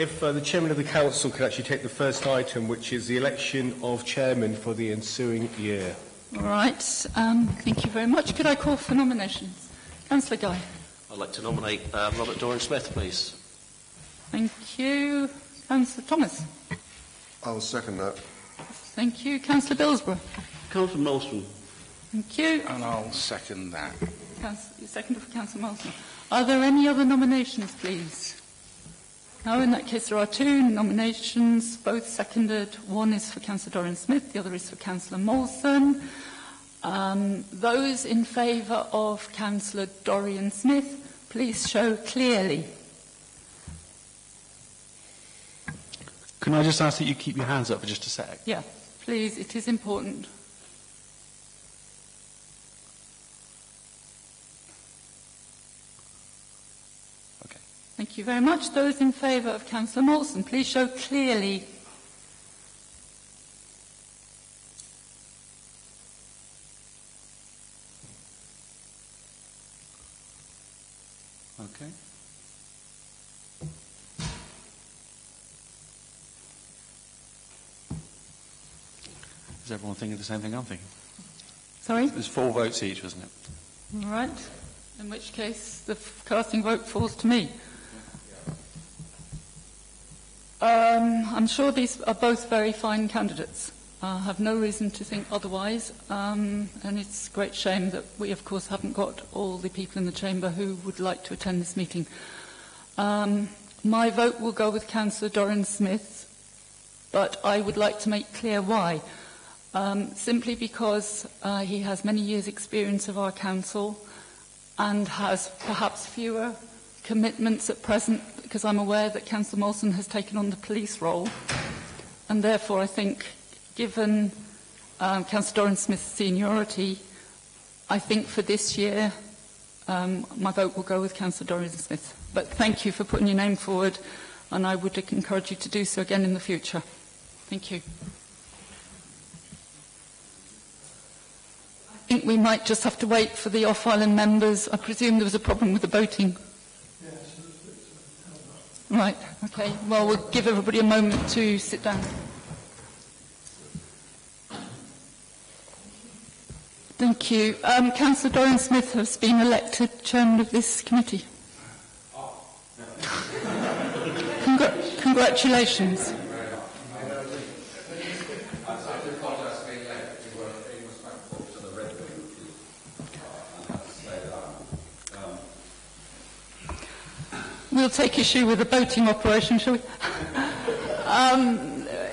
If the Chairman of the Council could actually take the first item, which is the election of Chairman for the ensuing year. All right. Thank you very much. Could I call for nominations? Councillor Guy. I'd like to nominate Robert Doran-Smith, please. Thank you. Councillor Thomas. I'll second that. Thank you. Councillor Billsborough. Councillor Molson. Thank you. And I'll second that. Second for Councillor Molson. Are there any other nominations, please? No, in that case there are two nominations, both seconded. One is for Councillor Doran-Smith, the other is for Councillor Molson. Those in favour of Councillor Doran-Smith, please show clearly. Can I just ask that you keep your hands up for just a sec? Yeah, please, it is important. Okay. Thank you very much. Those in favour of Councillor Molson, please show clearly. Okay. Is everyone thinking the same thing I'm thinking? Sorry? There's 4 votes each, wasn't it? All right. In which case, the casting vote falls to me. I'm sure these are both very fine candidates. I have no reason to think otherwise, and it's a great shame that we, of course, haven't got all the people in the chamber who would like to attend this meeting. My vote will go with Councillor Doran-Smith, but I would like to make clear why. Simply because he has many years' experience of our council and has perhaps fewer commitments at present, because I'm aware that Councillor Molson has taken on the police role, and therefore I think, given Councillor Doran-Smith's seniority, I think for this year my vote will go with Councillor Doran-Smith. But thank you for putting your name forward, and I would encourage you to do so again in the future. Thank you. I think we might just have to wait for the off-island members. I presume there was a problem with the voting. Right, okay. Well, we'll give everybody a moment to sit down. Thank you. Councillor Doran-Smith has been elected chairman of this committee. Congratulations. We'll take issue with the voting operation, shall we?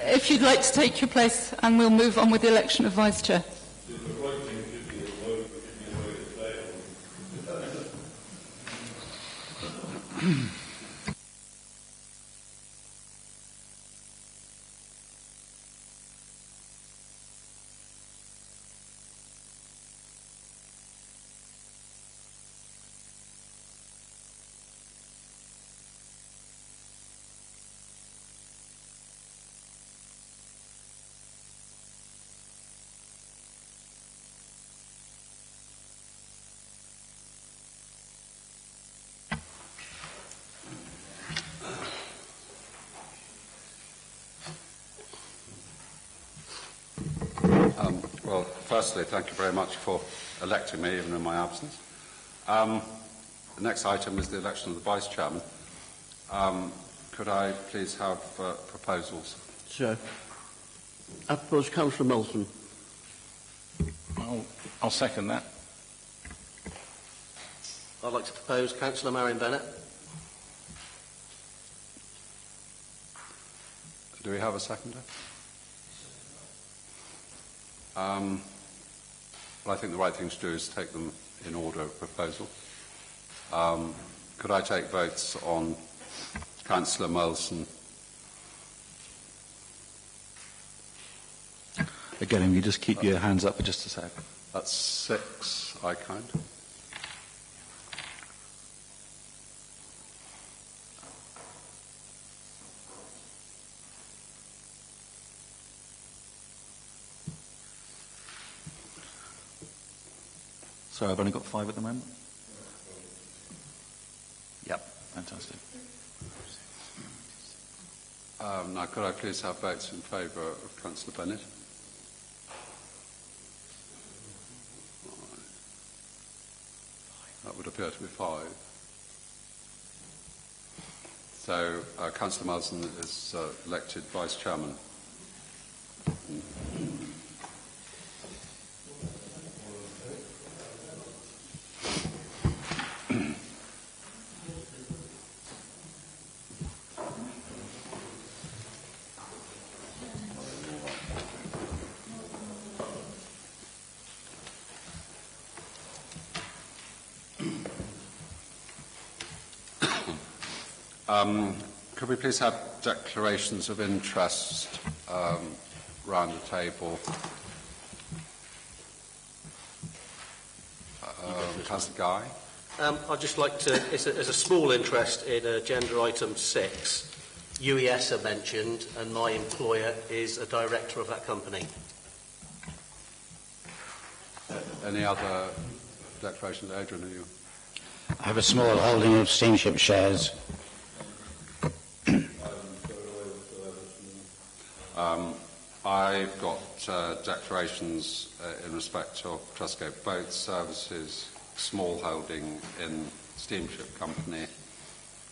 If you'd like to take your place, and we'll move on with the election of vice chair. Well, firstly, thank you very much for electing me, even in my absence. The next item is the election of the Vice Chairman. Could I please have proposals? Sure. I propose Councillor Molson. I'll second that. I'd like to propose Councillor Marion Bennett. Do we have a seconder? Well, I think the right thing to do is take them in order of proposal. Could I take votes on Councillor Molson? Again, if you just keep your hands up for just a sec. That's 6, I count. Sorry, I've only got 5 at the moment. Yep, fantastic. Now, could I please have votes in favour of Councillor Bennett? That would appear to be 5. So, Councillor Marsden is elected Vice Chairman. Could we please have declarations of interest round the table? Councillor Guy. I'd just like to, as a small interest in agenda item 6, UES are mentioned, and my employer is a director of that company. Any other declarations? Adrian, are you? I have a small holding of steamship shares. I've got declarations in respect of Trustgate Boat Services, small holding in steamship company,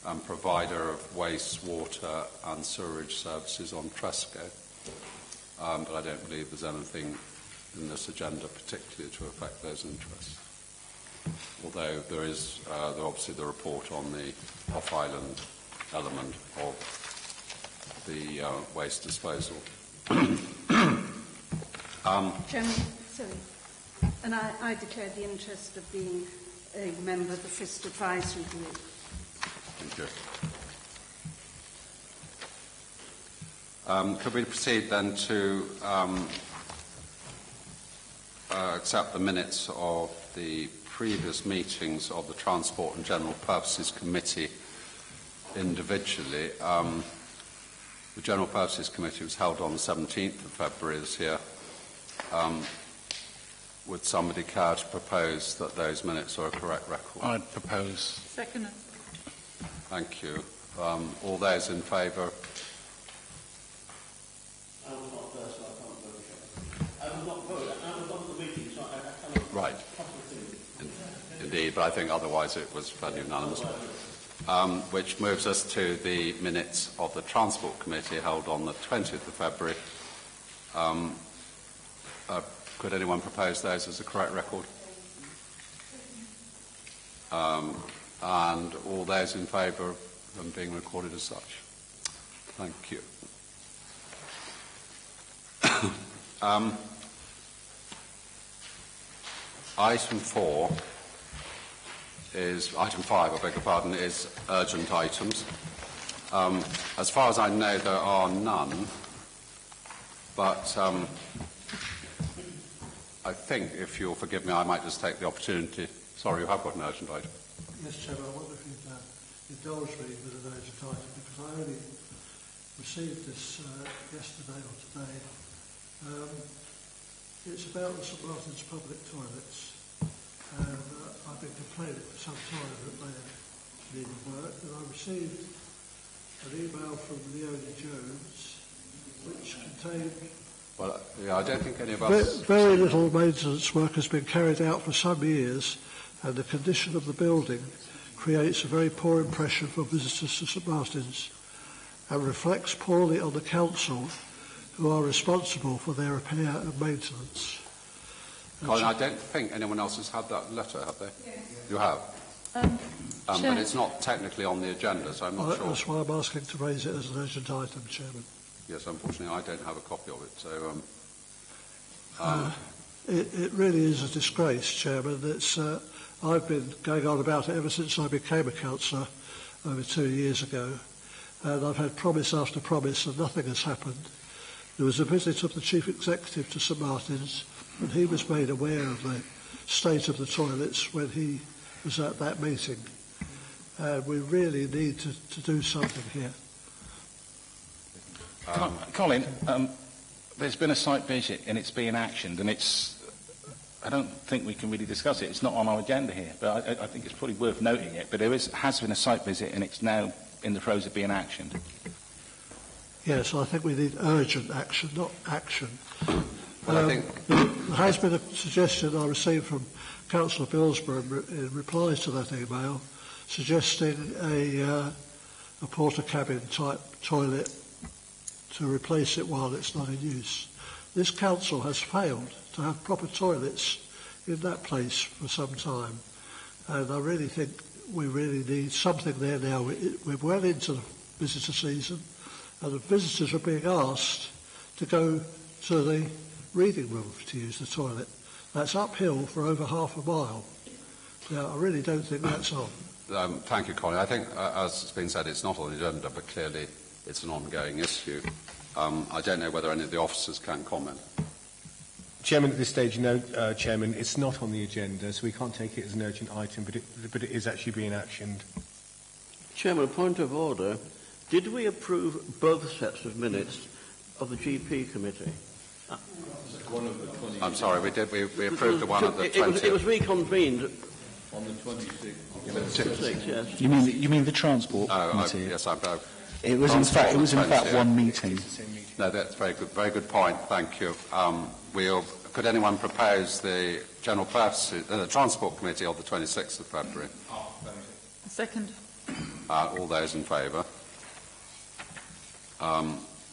and provider of waste, water and sewerage services on Trustgate. But I don't believe there's anything in this agenda particularly to affect those interests. Although there is obviously the report on the off-island element of the waste disposal. Chairman, sorry. And I declare the interest of being a member of the FIST Advisory Group. Thank you. Could we proceed then to accept the minutes of the previous meetings of the Transport and General Purposes Committee individually? The General Purposes Committee was held on the 17th of February this year. Would somebody care to propose that those minutes are a correct record? I'd propose. Second. Thank you. All those in favour? I was not first, so I can't vote. I was not voted. I was on the meeting, so I cannot... Right. Indeed, but I think otherwise it was fairly unanimous. Which moves us to the minutes of the Transport Committee held on the 20th of February. Could anyone propose those as a correct record? And all those in favour of them being recorded as such? Thank you. Item 5, I beg your pardon, is urgent items. As far as I know, there are none, but I think, if you'll forgive me, I might just take the opportunity. Sorry, you have got an urgent item. Yes, Chairman, I wonder if you'd indulge me with an urgent item, because I only received this yesterday or today. It's about the St Martin's public toilets. And I've been complaining for some time that they needed work, and I received an email from Leonie Jones which contained... Well, yeah, I don't think any of us... Very little maintenance work has been carried out for some years, and the condition of the building creates a very poor impression for visitors to St Martin's and reflects poorly on the council, who are responsible for their repair and maintenance. Colin, I don't think anyone else has had that letter, have they? Yes. You have? But it's not technically on the agenda, so I'm not sure. That's why I'm asking to raise it as an urgent item, Chairman. Yes, unfortunately, I don't have a copy of it, so... It really is a disgrace, Chairman. I've been going on about it ever since I became a councillor over 2 years ago, and I've had promise after promise and nothing has happened. There was a visit of the Chief Executive to St Martin's, and he was made aware of the state of the toilets when he was at that meeting. We really need to do something here. Colin, there's been a site visit and it's being actioned, and I don't think we can really discuss it. It's not on our agenda here, but I think it's probably worth noting it. But there has been a site visit and it's now in the throes of being actioned. Yes, I think we need urgent action, not action. Well, I think there has been a suggestion I received from Councillor Billsborough in reply to that email, suggesting a porter cabin type toilet to replace it while it's not in use. This council has failed to have proper toilets in that place for some time, and I really think we really need something there now. We're well into the visitor season, and the visitors are being asked to go to the reading room to use the toilet. That's uphill for over half a mile. Now, I really don't think that's on. Thank you, Colin. I think, as has been said, it's not on the agenda, but clearly it's an ongoing issue. I don't know whether any of the officers can comment. Chairman, at this stage, no, Chairman, it's not on the agenda, so we can't take it as an urgent item, but it is actually being actioned. Chairman, a point of order. Did we approve both sets of minutes of the GP committee? I'm sorry, we did. We approved the one of the 20th. It was reconvened on the 26th. 26th, yes. You mean the transport committee? Yes, it was in fact one meeting. No, that's very good point. Thank you. Could anyone propose the general purpose, the transport committee of the 26th of February? Second. All those in favour?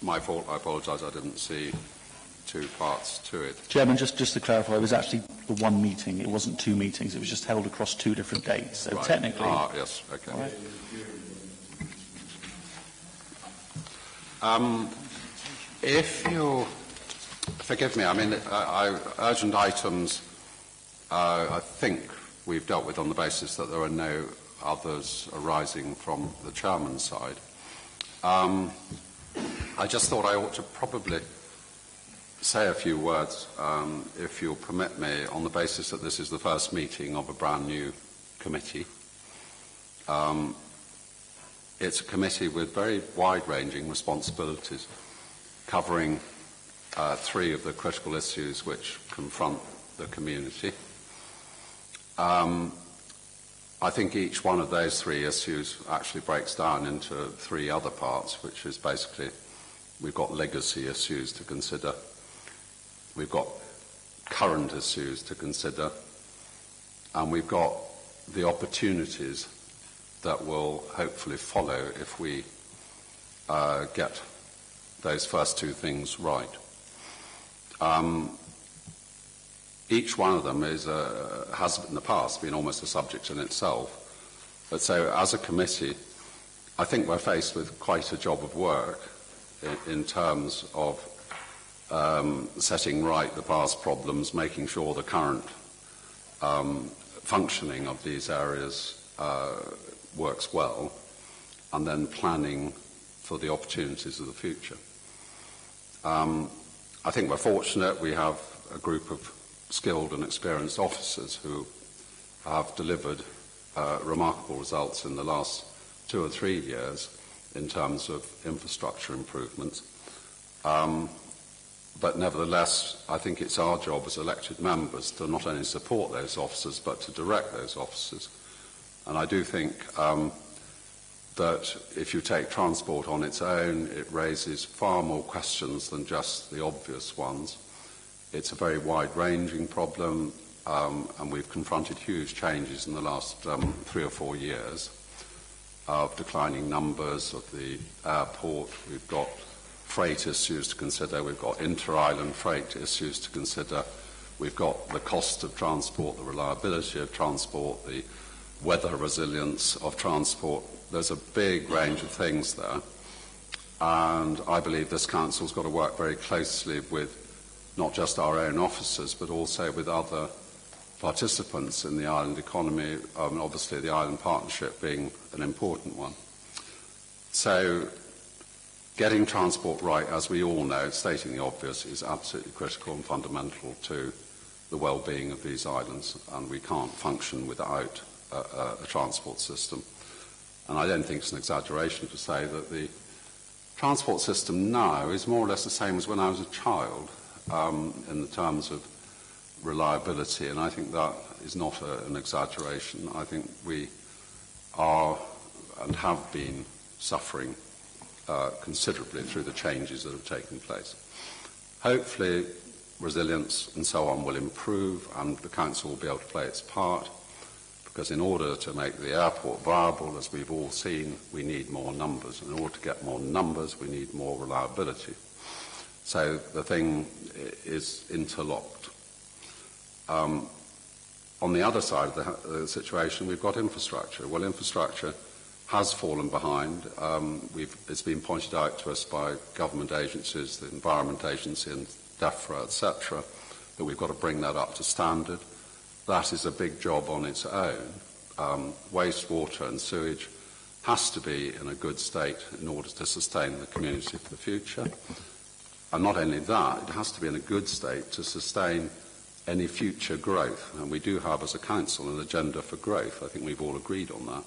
My fault. I apologise. I didn't see two parts to it. Chairman, just to clarify, it was actually the one meeting. It wasn't two meetings. It was just held across two different dates. So right. technically... yes, okay. Right. If you... Forgive me, I mean, urgent items, I think we've dealt with on the basis that there are no others arising from the chairman's side. I just thought I ought to probably say a few words, if you'll permit me, on the basis that this is the first meeting of a brand new committee. It's a committee with very wide-ranging responsibilities, covering three of the critical issues which confront the community. I think each one of those three issues actually breaks down into three other parts, which is basically we've got legacy issues to consider, we've got current issues to consider, and we've got the opportunities that will hopefully follow if we get those first two things right. Each one of them has in the past been almost a subject in itself. But so as a committee, I think we're faced with quite a job of work in terms of setting right the past problems, making sure the current functioning of these areas works well, and then planning for the opportunities of the future. I think we're fortunate we have a group of skilled and experienced officers who have delivered remarkable results in the last 2 or 3 years in terms of infrastructure improvements. But nevertheless, I think it's our job as elected members to not only support those officers, but to direct those officers. And I do think that if you take transport on its own, it raises far more questions than just the obvious ones. It's a very wide-ranging problem, and we've confronted huge changes in the last 3 or 4 years of declining numbers of the airport. We've got freight issues to consider. We've got inter-island freight issues to consider. We've got the cost of transport, the reliability of transport, the weather resilience of transport. There's a big range of things there. And I believe this council's got to work very closely with not just our own officers, but also with other participants in the island economy, obviously the island partnership being an important one. So getting transport right, as we all know, stating the obvious, is absolutely critical and fundamental to the well-being of these islands, and we can't function without a transport system. And I don't think it's an exaggeration to say that the transport system now is more or less the same as when I was a child in the terms of reliability, and I think that is not an exaggeration. I think we are and have been suffering considerably through the changes that have taken place. Hopefully, resilience and so on will improve and the Council will be able to play its part, because in order to make the airport viable, as we've all seen, we need more numbers. In order to get more numbers, we need more reliability. So the thing is interlocked. On the other side of the situation, we've got infrastructure. Well, infrastructure has fallen behind. It's been pointed out to us by government agencies, the Environment Agency and DEFRA, etc., that we've got to bring that up to standard. That is a big job on its own. Wastewater and sewage has to be in a good state in order to sustain the community for the future. And not only that, it has to be in a good state to sustain any future growth. And we do have, as a council, an agenda for growth. I think we've all agreed on that.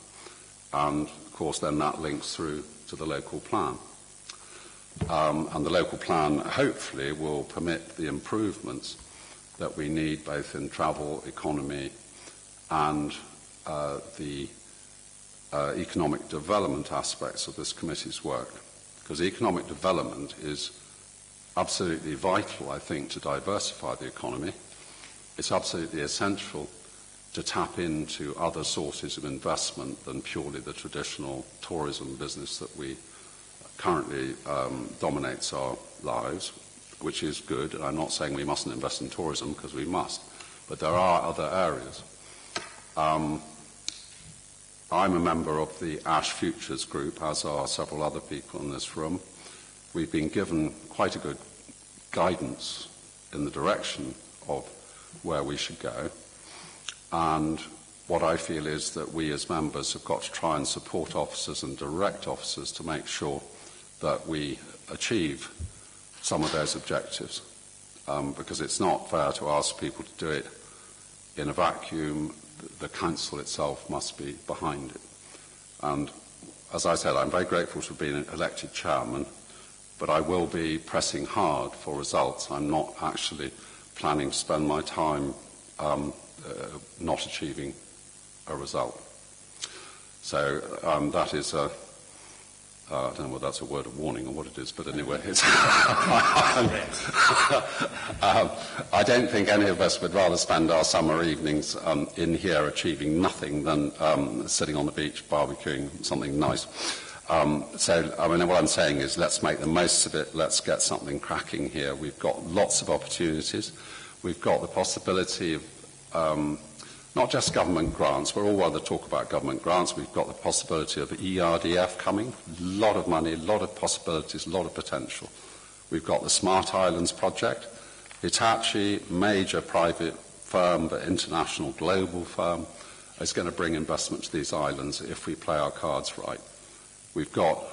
And, of course, then that links through to the local plan. And the local plan, hopefully, will permit the improvements that we need both in travel, economy, and the economic development aspects of this committee's work. Because economic development is absolutely vital, I think, to diversify the economy. It's absolutely essential to tap into other sources of investment than purely the traditional tourism business that we currently dominates our lives, which is good. And I'm not saying we mustn't invest in tourism, because we must, but there are other areas. I'm a member of the Ash Futures Group, as are several other people in this room. We've been given quite a good guidance in the direction of where we should go. And what I feel is that we as members have got to try and support officers and direct officers to make sure that we achieve some of those objectives. Because it's not fair to ask people to do it in a vacuum. The council itself must be behind it. And as I said, I'm very grateful to have been elected chairman, but I will be pressing hard for results. I'm not actually planning to spend my time not achieving a result. So that is a, I don't know whether that's a word of warning or what it is, but anyway, it's I don't think any of us would rather spend our summer evenings in here achieving nothing than sitting on the beach barbecuing something nice. So, I mean, what I'm saying is let's make the most of it. Let's get something cracking here. We've got lots of opportunities. We've got the possibility of not just government grants. We're all rather talk about government grants. We've got the possibility of ERDF coming. A lot of money, a lot of possibilities, a lot of potential. We've got the Smart Islands project. Hitachi, major private firm, but international global firm, is going to bring investment to these islands if we play our cards right. We've got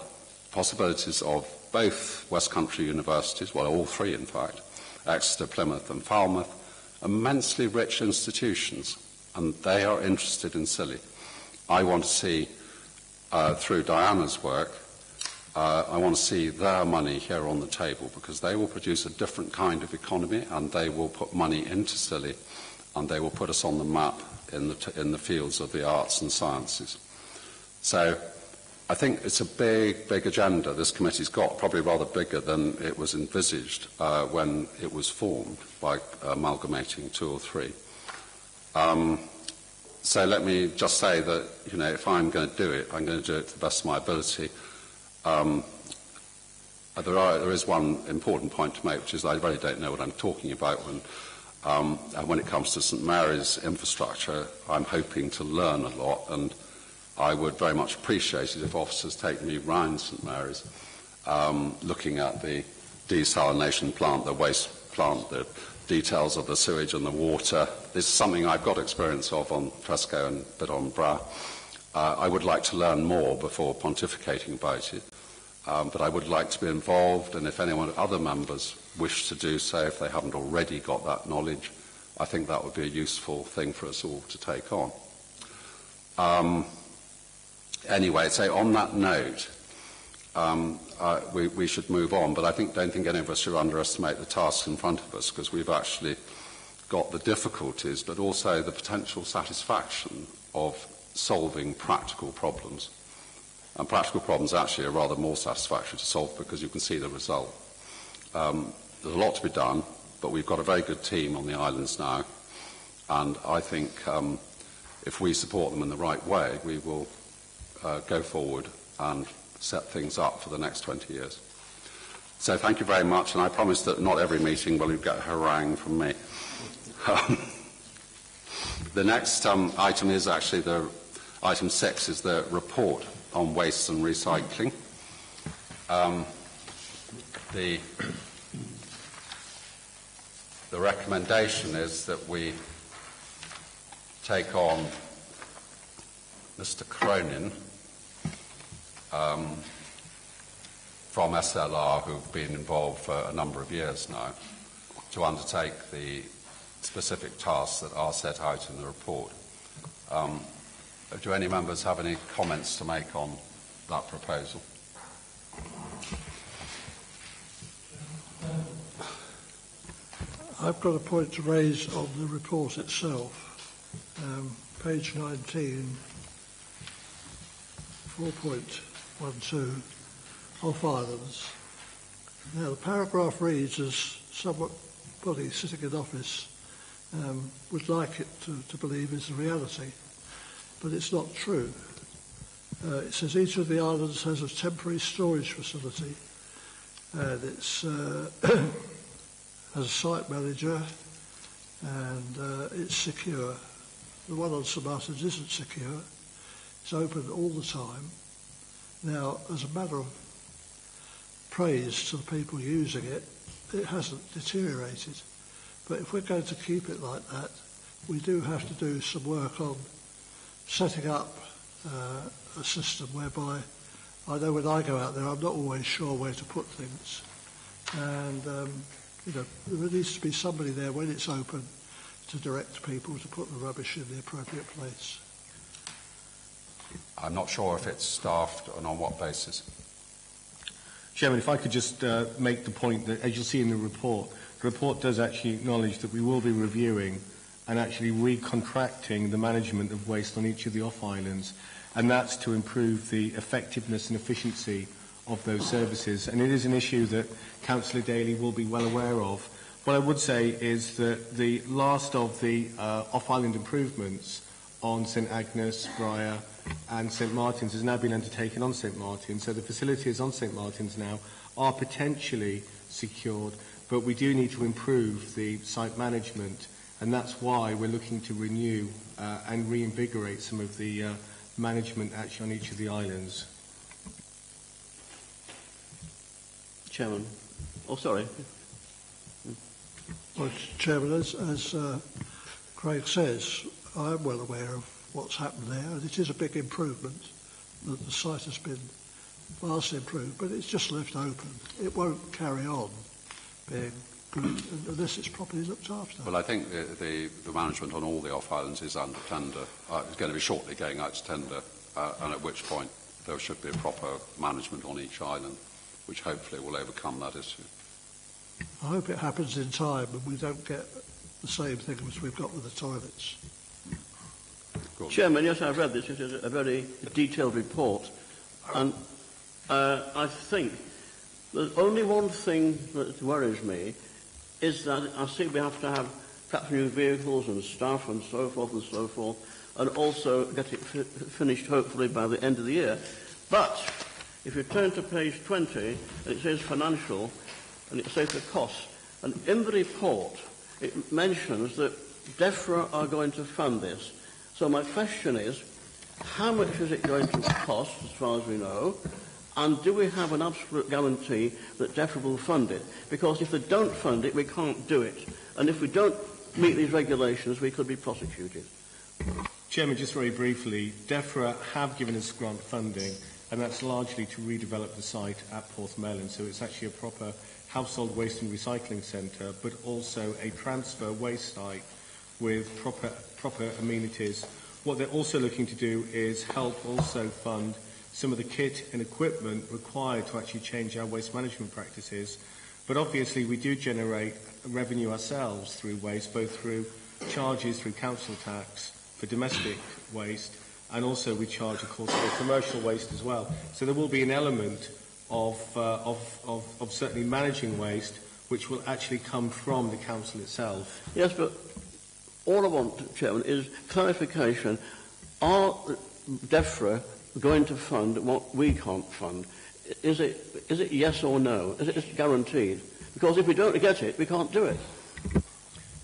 possibilities of both West Country universities, well, all three, in fact, Exeter, Plymouth and Falmouth, immensely rich institutions, and they are interested in Scilly. I want to see, through Diana's work, I want to see their money here on the table, because they will produce a different kind of economy, and they will put money into Scilly, and they will put us on the map in the fields of the arts and sciences. So I think it's a big, big agenda this committee's got, probably rather bigger than it was envisaged when it was formed by amalgamating two or three. So let me just say that, you know, if I'm going to do it, I'm going to do it to the best of my ability. There is one important point to make, which is I really don't know what I'm talking about when it comes to St Mary's infrastructure. I'm hoping to learn a lot, and I would very much appreciate it if officers take me round St Mary's, looking at the desalination plant, the waste plant, the details of the sewage and the water. This is something I've got experience of on Tresco and a bit on Bra. I would like to learn more before pontificating about it, but I would like to be involved, and if other members wish to do so, if they haven't already got that knowledge, I think that would be a useful thing for us all to take on. Anyway, so on that note, we should move on, but I don't think any of us should underestimate the tasks in front of us, because we've actually got the difficulties, but also the potential satisfaction of solving practical problems. And practical problems actually are rather more satisfactory to solve because you can see the result. There's a lot to be done, but we've got a very good team on the islands now, and I think if we support them in the right way, we will go forward and set things up for the next 20 years. So thank you very much, and I promise that not every meeting will you get a harangue from me. The next item is actually item 6 is the report on waste and recycling. The recommendation is that we take on Mr. Cronin from SLR, who've been involved for a number of years now, to undertake the specific tasks that are set out in the report. Do any members have any comments to make on that proposal? I've got a point to raise on the report itself. Page 19, 4.12, off islands. Now, the paragraph reads as somebody sitting in office would like it to believe is the reality, but it's not true. It says each of the islands has a temporary storage facility, and it's has a site manager, and it's secure. The one on St Martin's isn't secure. It's open all the time. Now, as a matter of praise to the people using it, it hasn't deteriorated. But if we're going to keep it like that, we do have to do some work on setting up a system whereby I know when I go out there, I'm not always sure where to put things. And, there needs to be somebody there when it's open to direct people to put the rubbish in the appropriate place. I'm not sure if it's staffed and on what basis. Chairman, if I could just make the point that, as you'll see in the report does actually acknowledge that we will be reviewing and actually recontracting the management of waste on each of the off-islands, and that's to improve the effectiveness and efficiency of those services. And it is an issue that Councillor Daly will be well aware of. What I would say is that the last of the off-island improvements on St Agnes, Briar and St Martin's has now been undertaken on St Martin's. So the facilities on St Martin's now are potentially secured, but we do need to improve the site management, and that's why we're looking to renew and reinvigorate some of the management actually on each of the islands. Chairman. Oh, sorry. Well, Chairman, as Craig says, I am well aware of what's happened there, and it is a big improvement that the site has been vastly improved, but it's just left open. It won't carry on being good unless it's properly looked after. Well, I think the management on all the off-islands is under tender. It's going to be shortly going out to tender, and at which point there should be a proper management on each island, which hopefully will overcome that issue. I hope it happens in time and we don't get the same thing as we've got with the toilets. Chairman, yes, I've read this. It is a very detailed report. And I think there's only one thing that worries me is that I see we have to have perhaps new vehicles and staff and so forth, and also get it finished hopefully by the end of the year. But if you turn to page 20, it says financial, and it says the costs. And in the report, it mentions that DEFRA are going to fund this. So my question is, how much is it going to cost, as far as we know, and do we have an absolute guarantee that DEFRA will fund it? Because if they don't fund it, we can't do it. And if we don't meet these regulations, we could be prosecuted. Chairman, just very briefly, DEFRA have given us grant funding, and that's largely to redevelop the site at Porthmelon. So it's actually a proper household waste and recycling centre, but also a transfer waste site with proper amenities. What they're also looking to do is help also fund some of the kit and equipment required to actually change our waste management practices. But obviously we do generate revenue ourselves through waste, both through charges through council tax for domestic waste and also we charge, of course, for commercial waste as well. So there will be an element of certainly managing waste, which will actually come from the council itself. Yes, but all I want, Chairman, is clarification. Are DEFRA going to fund what we can't fund? Is it yes or no? Is it guaranteed? Because if we don't get it, we can't do it.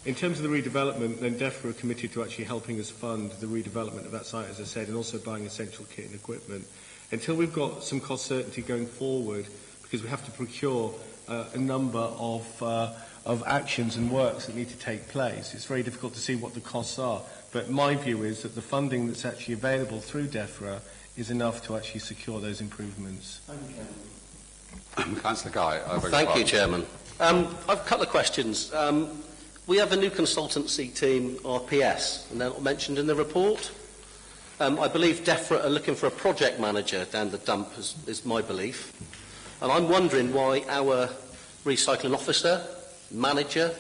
In terms of the redevelopment, then DEFRA are committed to actually helping us fund the redevelopment of that site, as I said, and also buying essential kit and equipment. Until we've got some cost certainty going forward, because we have to procure a number of actions and works that need to take place, it's very difficult to see what the costs are. But my view is that the funding that's actually available through DEFRA is enough to actually secure those improvements. Thank you. Councillor Guy. Thank you, Chairman. I've a couple of questions. We have a new consultancy team, RPS, and they're not mentioned in the report. I believe DEFRA are looking for a project manager down the dump, is my belief. And I'm wondering why our recycling officer, manager,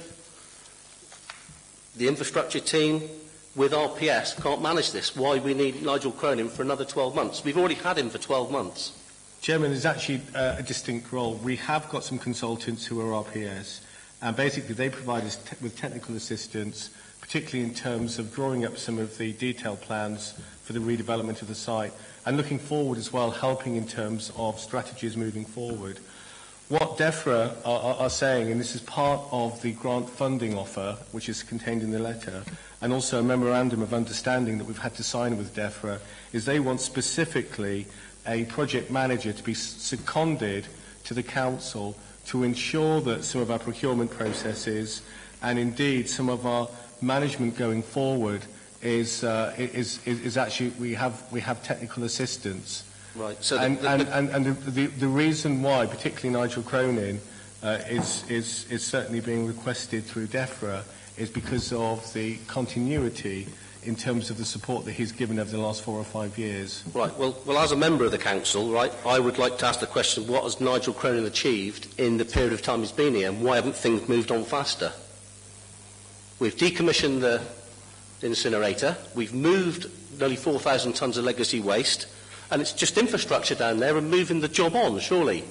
the infrastructure team with RPS can't manage this. Why we need Nigel Cronin for another 12 months. We've already had him for 12 months. Chairman, there's actually a distinct role. We have got some consultants who are RPS, and basically they provide us with technical assistance, particularly in terms of drawing up some of the detailed plans for the redevelopment of the site, and looking forward as well, helping in terms of strategies moving forward. What DEFRA are saying, and this is part of the grant funding offer, which is contained in the letter, and also a memorandum of understanding that we've had to sign with DEFRA, is they want specifically a project manager to be seconded to the council to ensure that some of our procurement processes and indeed some of our management going forward is actually we have technical assistance. Right. So the reason why, particularly Nigel Cronin, is certainly being requested through DEFRA is because of the continuity in terms of the support that he's given over the last 4 or 5 years. Right. Well, as a member of the council, right, I would like to ask the question: what has Nigel Cronin achieved in the period of time he's been here, and why haven't things moved on faster? We've decommissioned the incinerator. We've moved nearly 4,000 tonnes of legacy waste. And it's just infrastructure down there and moving the job on, surely.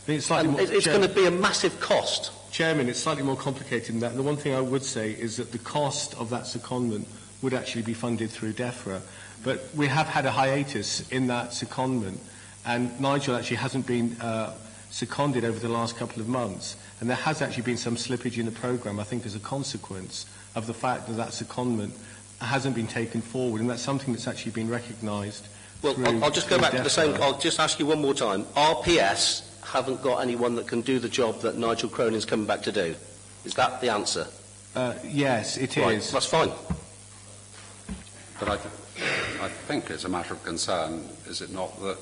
It's going to be a massive cost. Chairman, it's slightly more complicated than that. And the one thing I would say is that the cost of that secondment would actually be funded through DEFRA. But we have had a hiatus in that secondment, and Nigel actually hasn't been seconded over the last couple of months. And there has actually been some slippage in the programme, I think, as a consequence of the fact that that secondment hasn't been taken forward. And that's something that's actually been recognised. Well, I'll just go back to the same. I'll just ask you one more time. RPS haven't got anyone that can do the job that Nigel Cronin's coming back to do. Is that the answer? Yes, it right, is. That's fine. But I think it's a matter of concern, is it not, that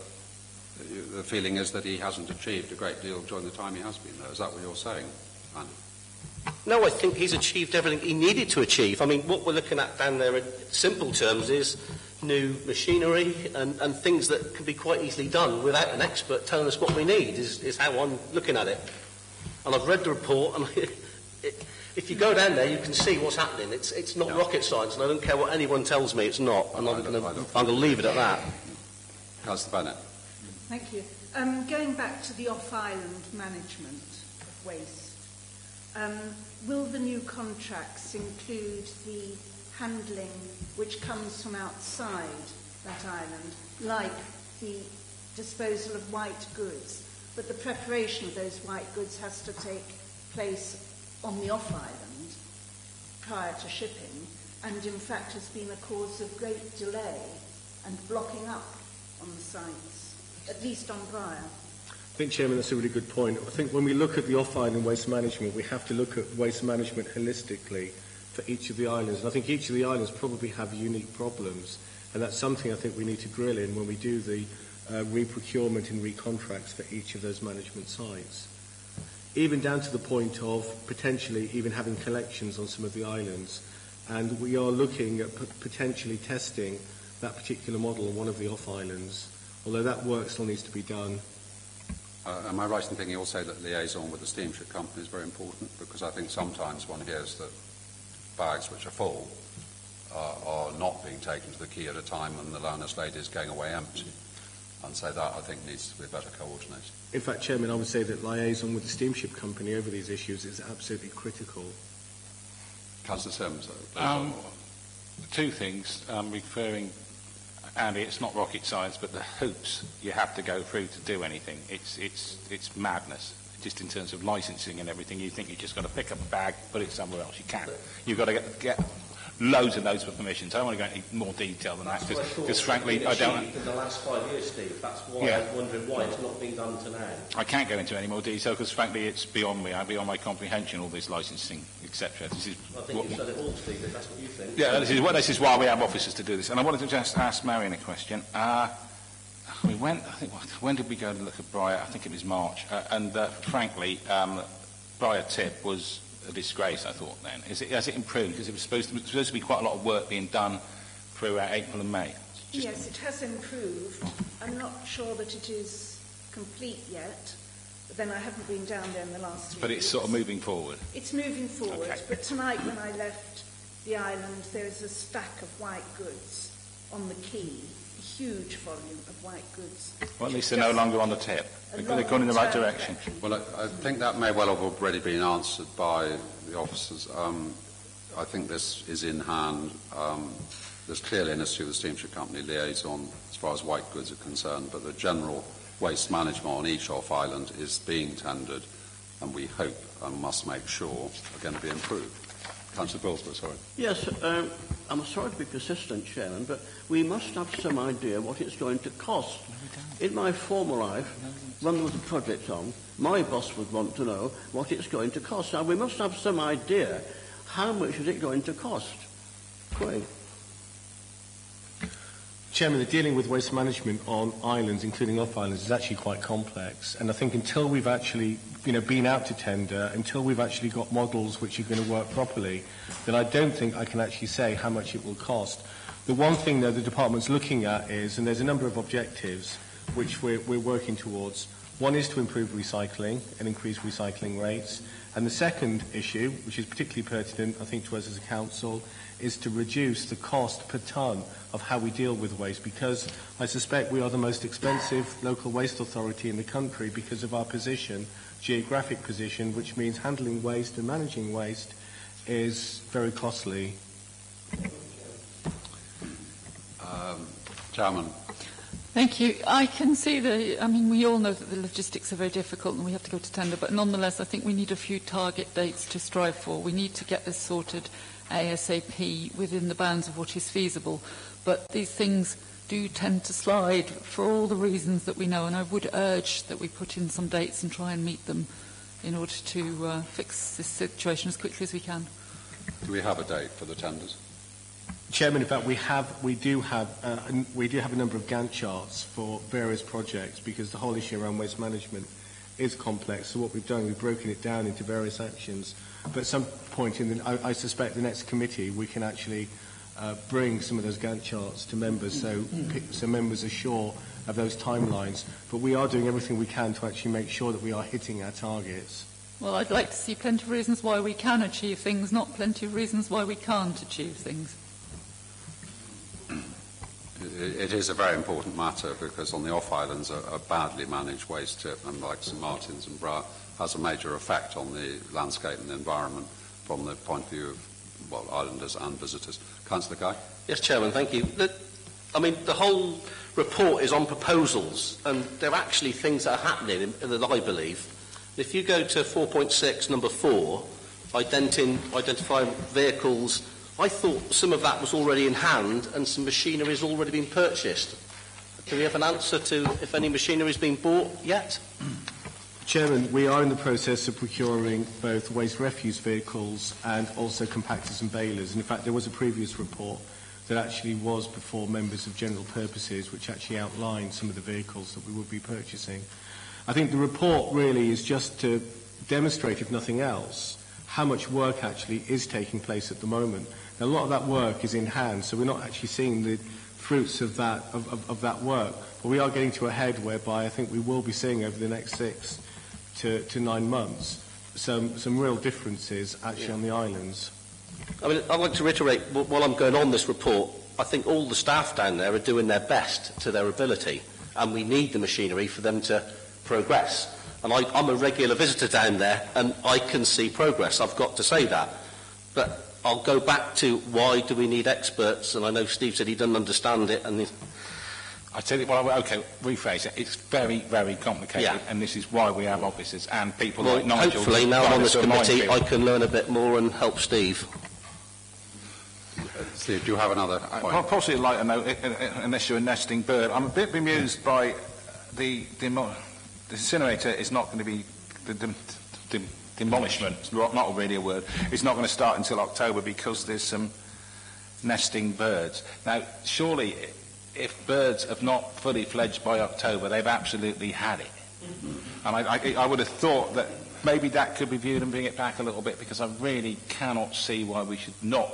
the feeling is that he hasn't achieved a great deal during the time he has been there. Is that what you're saying, Andy? No, I think he's achieved everything he needed to achieve. I mean, what we're looking at down there in simple terms is new machinery and things that can be quite easily done without an expert telling us what we need, is how I'm looking at it. And I've read the report, and if you go down there, you can see what's happening. It's not rocket science, and I don't care what anyone tells me, it's not. And I'm going to leave it at that. Councillor Bennett. Thank you. Going back to the off-island management of waste, will the new contracts include the handling which comes from outside that island, like the disposal of white goods, but the preparation of those white goods has to take place on the off-island prior to shipping, and in fact has been a cause of great delay and blocking up on the sites, at least on Briar? I think, Chairman, that's a really good point. I think when we look at the off-island waste management, we have to look at waste management holistically for each of the islands. And I think each of the islands probably have unique problems, and that's something I think we need to drill in when we do the re-procurement and re-contracts for each of those management sites. Even down to the point of potentially even having collections on some of the islands. And we are looking at potentially testing that particular model on one of the off-islands, although that work still needs to be done. Am I right in thinking also that liaison with the steamship company is very important? Because I think sometimes one hears that bags which are full are not being taken to the quay at a time and the Lioness Lady is going away empty. And so that, I think, needs to be better coordinated. In fact, Chairman, I would say that liaison with the steamship company over these issues is absolutely critical. Councillor Sims. Two things, referring, Andy, it's not rocket science, but the hoops you have to go through to do anything, it's madness. Just in terms of licensing and everything, you think you just got to pick up a bag, put it somewhere else. You can't. You've got to get loads and loads of permissions. I don't want to go into more detail than that, because frankly, I don't. In the last 5 years, Steve, that's why Yeah. I was wondering why it's not being done to now. I can't go into any more detail because, frankly, it's beyond me. Beyond my comprehension. All this licensing, etc. This is. I think you've said it all, Steve. If that's what you think. Yeah, this is why we have officers to do this. And I wanted to just ask Marion a question. When did we go to look at Briar? I think it was March. Frankly, Briar Tip was a disgrace, I thought then. Has it improved? Because it was supposed to be quite a lot of work being done throughout April and May. Yes, it has improved. I'm not sure that it is complete yet, but then I haven't been down there in the last 3 weeks. But it's sort of moving forward. It's moving forward, Okay. but tonight when I left the island, there is a stack of white goods on the quay, a huge volume of white goods. Well, at least they're no longer on the tip. They're going in the right direction. Well, I think that may well have already been answered by the officers. I think this is in hand. There's clearly an issue with the steamship company liaison as far as white goods are concerned, but the general waste management on each off-island is being tendered, and we hope and must make sure are going to be improved. Councillor Bilsborough, sorry. Yes, I'm sorry to be persistent, Chairman, but we must have some idea what it's going to cost. In my former life, when there was a project on, my boss would want to know what it's going to cost. Now, we must have some idea how much is it going to cost. Craig. Chairman, the dealing with waste management on islands, including off-islands, is actually quite complex. And I think until we've actually been out to tender, until we've actually got models which are going to work properly, then I don't think I can actually say how much it will cost. The one thing, though, the department's looking at is, and there's a number of objectives which we're working towards. One is to improve recycling and increase recycling rates. And the second issue, which is particularly pertinent, I think, to us as a council, is to reduce the cost per tonne of how we deal with waste, because I suspect we are the most expensive local waste authority in the country because of our position, geographic position, which means handling waste and managing waste is very costly. Chairman. Thank you. I can see we all know that the logistics are very difficult and we have to go to tender, but nonetheless, I think we need a few target dates to strive for. We need to get this sorted ASAP within the bounds of what is feasible. But these things do tend to slide for all the reasons that we know, and I would urge that we put in some dates and try and meet them in order to fix this situation as quickly as we can. Do we have a date for the tenders? Chairman, in fact, we do have a number of Gantt charts for various projects because the whole issue around waste management is complex. So what we've done, we've broken it down into various actions. But at some point I suspect the next committee we can actually bring some of those Gantt charts to members so members are sure of those timelines. But we are doing everything we can to actually make sure that we are hitting our targets. Well, I'd like to see plenty of reasons why we can achieve things, not plenty of reasons why we can't achieve things. It is a very important matter because on the off-islands a badly managed waste tip, and like St Martin's and Briar, has a major effect on the landscape and the environment from the point of view of islanders and visitors. Councillor Guy? Yes, Chairman, thank you. The whole report is on proposals, and there are actually things that are happening that I believe. If you go to 4.6, number 4, identify vehicles, I thought some of that was already in hand and some machinery has already been purchased. Do we have an answer to if any machinery has been bought yet? Chairman, we are in the process of procuring both waste refuse vehicles and also compactors and balers. And in fact, there was a previous report that actually was before members of general purposes, which actually outlined some of the vehicles that we would be purchasing. I think the report really is just to demonstrate, if nothing else, how much work actually is taking place at the moment. Now, a lot of that work is in hand, so we're not actually seeing the fruits of that work. But we are getting to a head whereby I think we will be seeing over the next 6 to 9 months some real differences actually on the islands. I mean, I'd like to reiterate, while I'm going on this report, I think all the staff down there are doing their best to their ability, and we need the machinery for them to progress. And I'm a regular visitor down there, and I can see progress. I've got to say that. But I'll go back to why do we need experts, and I know Steve said he doesn't understand it, and I tell you what, okay, rephrase it. It's very, very complicated, and this is why we have officers and people like Nigel. Hopefully, now I'm on this committee, I can learn a bit more and help Steve. Steve, do you have another point? I'll possibly like to note, unless you're a nesting bird, I'm a bit bemused by the incinerator is not going to be the demolishment. It's not really a word. It's not going to start until October because there's some nesting birds. Now, surely, if birds have not fully fledged by October, they've absolutely had it. And I would have thought that maybe that could be viewed and bring it back a little bit, because I really cannot see why we should not.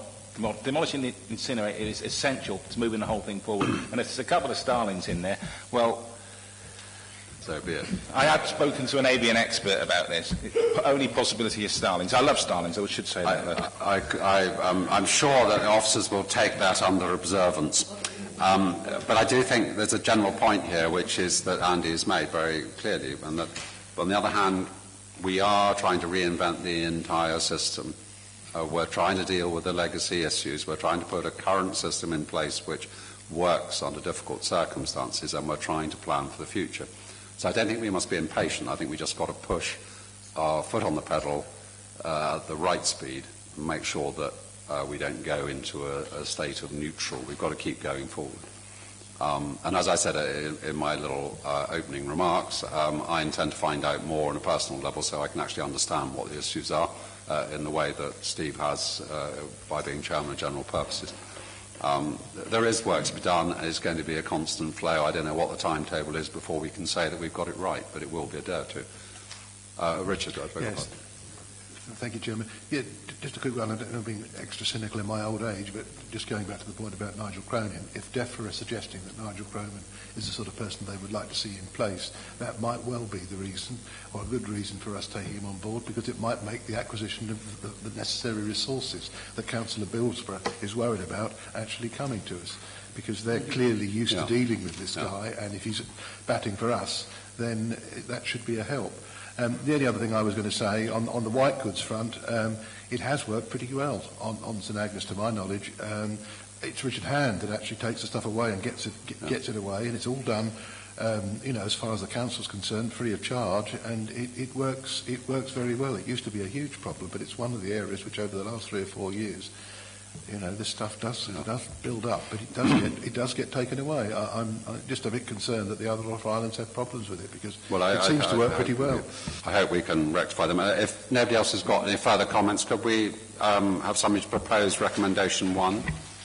Demolishing the incinerator is essential to moving the whole thing forward. And if there's a couple of starlings in there, well, so be it. I have spoken to an avian expert about this. Only possibility is starlings. I love starlings, I should say that. I'm sure that the officers will take that under observance. But I do think there's a general point here, which is that Andy has made very clearly, and that, on the other hand, we are trying to reinvent the entire system. We're trying to deal with the legacy issues. We're trying to put a current system in place which works under difficult circumstances, and we're trying to plan for the future. So I don't think we must be impatient. I think we just got to push our foot on the pedal at the right speed and make sure that we don't go into a state of neutral. We've got to keep going forward. And as I said in my little opening remarks, I intend to find out more on a personal level so I can actually understand what the issues are in the way that Steve has by being Chairman of General Purposes. There is work to be done, and it's going to be a constant flow. I don't know what the timetable is before we can say that we've got it right, but it will be a day or two. Richard, I beg your pardon. Thank you, Chairman. Yeah, just a quick one. I don't know, being extra cynical in my old age, but just going back to the point about Nigel Cronin, if DEFRA are suggesting that Nigel Cronin is the sort of person they would like to see in place, that might well be the reason, or a good reason for us taking him on board, because it might make the acquisition of the necessary resources that Councillor Billsborough is worried about actually coming to us, because they're clearly used to dealing with this guy, and if he's batting for us, then that should be a help. The only other thing I was going to say, on the white goods front, it has worked pretty well on St Agnes, to my knowledge. It's Richard Hand that actually takes the stuff away and gets it away, and it's all done, as far as the council's concerned, free of charge, and it works very well. It used to be a huge problem, but it's one of the areas which over the last 3 or 4 years, this stuff does build up, but it does get taken away. I'm just a bit concerned that the other off islands have problems with it, because it seems to work pretty well. I hope we can rectify them. If nobody else has got any further comments, could we have somebody to propose recommendation 1?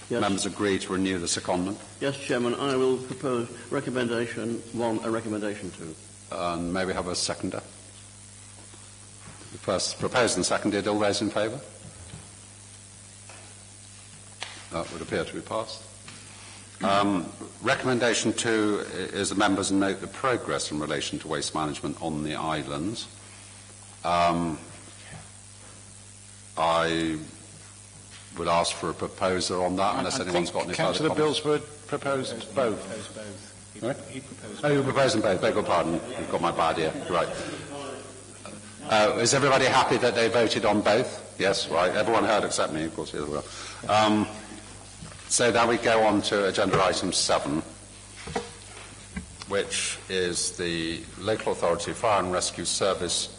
Yes. Members agree to renew the secondment. Yes, Chairman, I will propose recommendation 1 and recommendation 2. And may we have a seconder? First proposed and seconded. All those in favour? That would appear to be passed. Recommendation 2 is the members note the progress in relation to waste management on the islands. I would ask for a proposer on that, unless anyone's got any further comments. Councillor Billsborough proposed both. He proposed you're proposing both. Beg your pardon. You've got my bad ear. Right. Is everybody happy that they voted on both? Yes, right. Everyone heard except me, of course, as well. So now we go on to agenda item 7, which is the Local Authority Fire and Rescue Service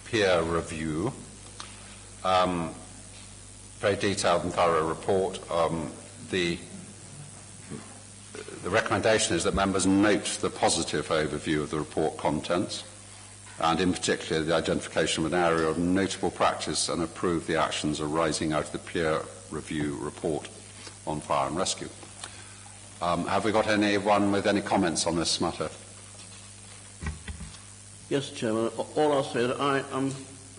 peer review. Very detailed and thorough report. The recommendation is that members note the positive overview of the report contents, and in particular the identification of an area of notable practice, and approve the actions arising out of the peer review report on fire and rescue. Have we got anyone with any comments on this matter? Yes, Chairman. All I'll say is that I am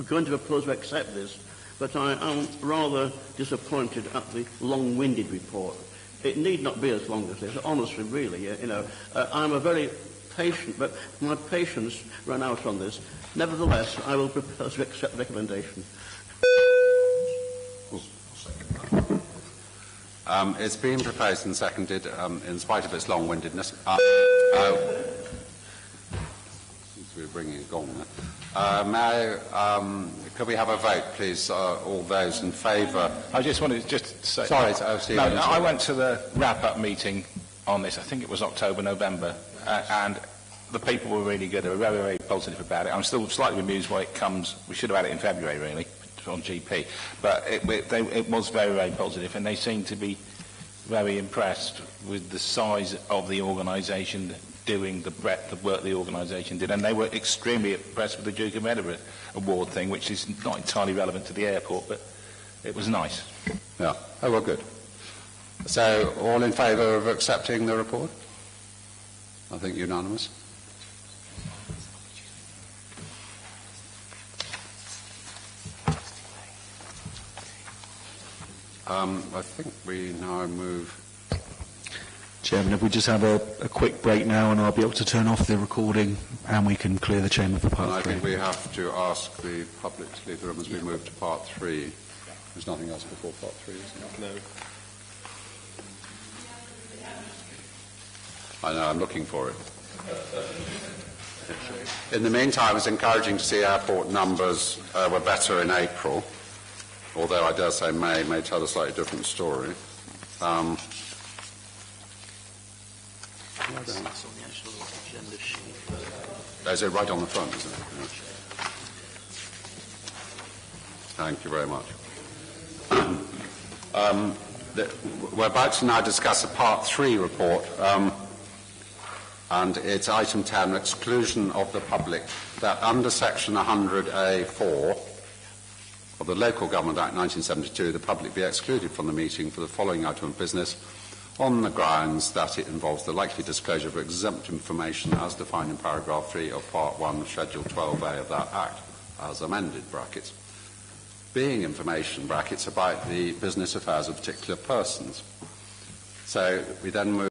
going to propose to accept this, but I am rather disappointed at the long-winded report. It need not be as long as this, honestly, really. I'm a very patient, but my patience ran out on this. Nevertheless, I will propose to accept the recommendation. It's been proposed and seconded, in spite of its long-windedness. Seems to be bringing a gong there. Could we have a vote, please? All those in favour? I just wanted to say... Sorry, I went to the wrap-up meeting on this. I think it was October, November, and the people were really good. They were very, very positive about it. I'm still slightly amused why it comes... We should have had it in February, really, on GP. But it was very, very positive, and they seemed to be very impressed with the size of the organisation doing the breadth of work the organisation did. And they were extremely impressed with the Duke of Edinburgh award thing, which is not entirely relevant to the airport, but it was nice. Yeah. Oh, well, good. So, all in favour of accepting the report? I think unanimous. I think we now move... Chairman, if we just have a quick break now, and I'll be able to turn off the recording and we can clear the chamber for part 3. I think we have to ask the public to leave the room as we move to part 3. There's nothing else before part 3, is there? No. I know, I'm looking for it. In the meantime, it's encouraging to see airport numbers were better in April, although I dare say May may tell a slightly different story. Is it right on the front, isn't it? Yeah. Thank you very much. We're about to now discuss a Part 3 report, and it's item 10, exclusion of the public, that under Section 100A4 of the Local Government Act 1972, the public be excluded from the meeting for the following item of business on the grounds that it involves the likely disclosure of exempt information as defined in paragraph 3 of Part 1, Schedule 12A of that Act, as amended, brackets, being information, brackets, about the business affairs of particular persons. So we then move